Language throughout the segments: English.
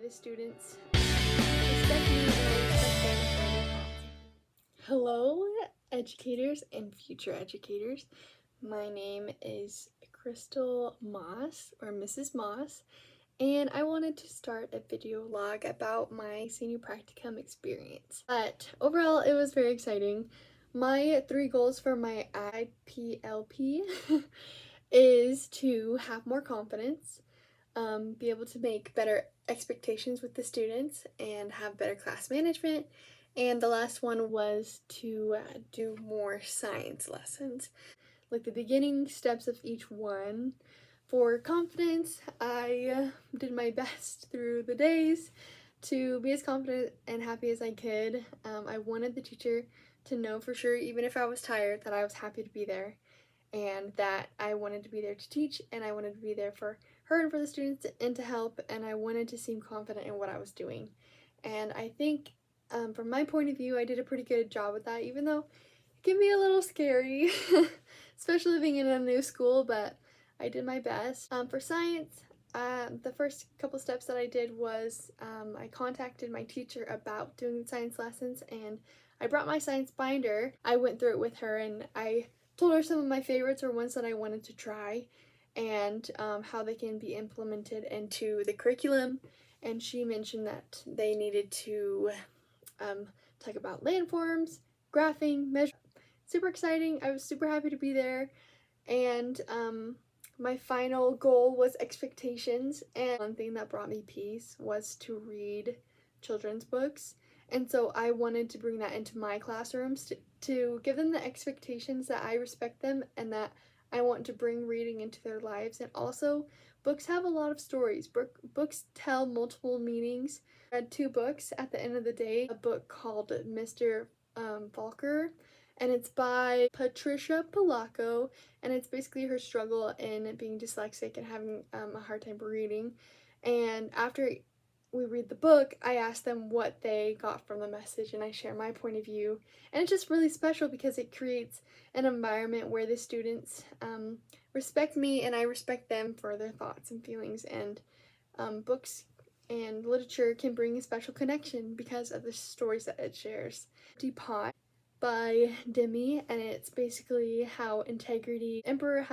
the students. Respect me and I respect them for their thoughts. Hello, educators and future educators. My name is Crystal Moss, or Mrs. Moss, and I wanted to start a video log about my senior practicum experience. But overall, it was very exciting. My 3 goals for my IPLP is to have more confidence, be able to make better expectations with the students, and have better class management. And the last one was to do more science lessons. Like the beginning steps of each one. For confidence, I did my best through the days to be as confident and happy as I could. I wanted the teacher to know for sure, even if I was tired, that I was happy to be there and that I wanted to be there to teach, and I wanted to be there for her and for the students and to help, and I wanted to seem confident in what I was doing. And I think from my point of view, I did a pretty good job with that, even though it can be a little scary, especially being in a new school, but I did my best. For science, the first couple steps that I did was I contacted my teacher about doing science lessons, and I brought my science binder. I went through it with her, and I told her some of my favorites or ones that I wanted to try, and how they can be implemented into the curriculum. And she mentioned that they needed to talk about landforms, graphing, measure. Super exciting. I was super happy to be there. And my final goal was expectations, and one thing that brought me peace was to read children's books. And so I wanted to bring that into my classrooms to give them the expectations that I respect them and that I want to bring reading into their lives. And also, books have a lot of stories. Books tell multiple meanings. I read 2 books at the end of the day. A book called Mr. Falker, and it's by Patricia Polacco, and it's basically her struggle in being dyslexic and having a hard time reading. And after we read the book, I ask them what they got from the message, and I share my point of view. And it's just really special because it creates an environment where the students respect me and I respect them for their thoughts and feelings. And books and literature can bring a special connection because of the stories that it shares. Pot by Demi, and it's basically how integrity emperor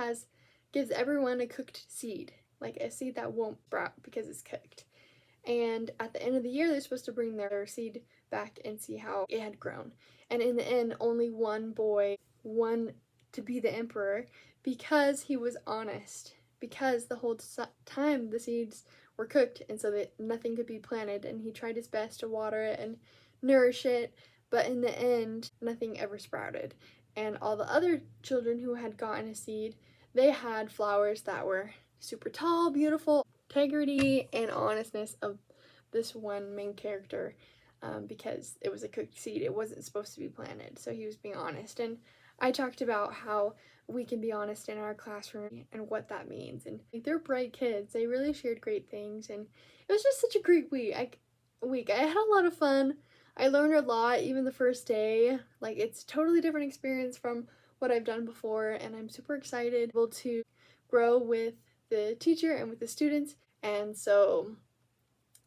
gives everyone a cooked seed, like a seed that won't sprout because it's cooked. And at the end of the year, they're supposed to bring their seed back and see how it had grown. And in the end, only one boy won to be the emperor because he was honest. Because the whole time the seeds were cooked, and so that nothing could be planted, and he tried his best to water it and nourish it, but in the end, nothing ever sprouted. And all the other children who had gotten a seed, they had flowers that were super tall, beautiful. Integrity and honestness of this one main character, because it was a cooked seed. It wasn't supposed to be planted, so he was being honest. And I talked about how we can be honest in our classroom and what that means. And they're bright kids. They really shared great things, and it was just such a great week. I had a lot of fun. I learned a lot, even the first day. Like, it's a totally different experience from what I've done before, and I'm super excited to grow with the teacher and with the students. And so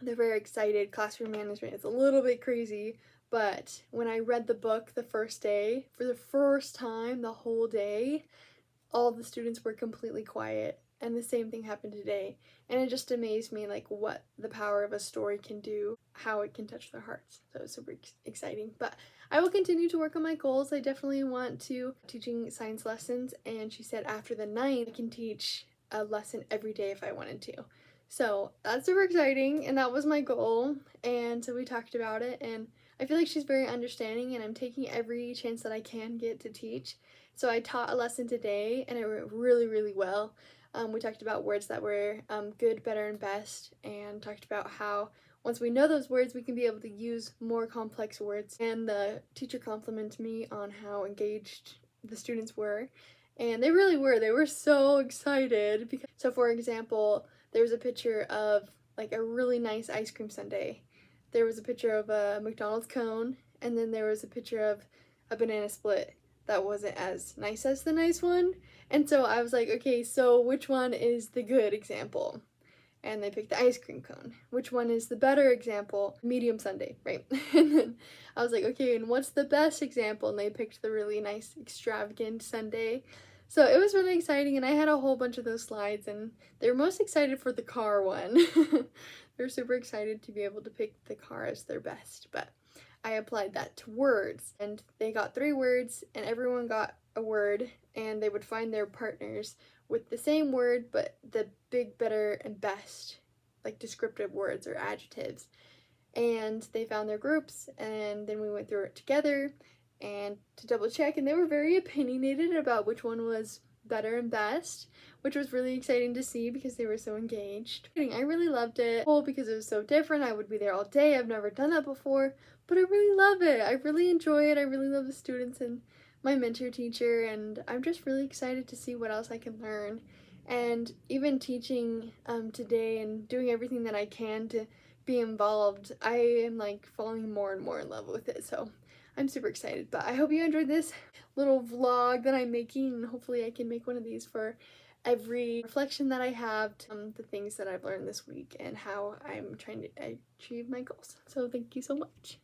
they're very excited. Classroom management is a little bit crazy, but when I read the book the first day, for the first time the whole day, all the students were completely quiet, and the same thing happened today. And it just amazed me, like, what the power of a story can do, how it can touch their hearts. So it's super exciting. But I will continue to work on my goals. I definitely want to teaching science lessons, and she said after the 9th I can teach a lesson every day if I wanted to. So that's super exciting, and that was my goal. And so we talked about it, and I feel like she's very understanding, and I'm taking every chance that I can get to teach. So I taught a lesson today, and it went really, really well. We talked about words that were good, better, and best, and talked about how once we know those words, we can be able to use more complex words. And the teacher complimented me on how engaged the students were. And they really were. They were so excited. So for example, there was a picture of like a really nice ice cream sundae. There was a picture of a McDonald's cone, and then there was a picture of a banana split that wasn't as nice as the nice one. And so I was like, okay, so which one is the good example? and they picked the ice cream cone. Which one is the better example? Medium sundae, right? And then I was like, okay, and what's the best example? And they picked the really nice extravagant sundae. So it was really exciting, and I had a whole bunch of those slides, and they were most excited for the car one. They're super excited to be able to pick the car as their best, but I applied that to words, and they got 3 words, and everyone got a word, and they would find their partners with the same word, but the big, better, and best, like descriptive words or adjectives. And they found their groups, and then we went through it together and to double check, and they were very opinionated about which one was better and best, which was really exciting to see because they were so engaged. I really loved it because it was so different. I would be there all day. I've never done that before, but I really love it. I really enjoy it. I really love the students and my mentor teacher, and I'm just really excited to see what else I can learn. And even teaching today and doing everything that I can to be involved, I am like falling more and more in love with it. So I'm super excited, but I hope you enjoyed this little vlog that I'm making, and hopefully I can make one of these for every reflection that I have to the things that I've learned this week and how I'm trying to achieve my goals. So thank you so much.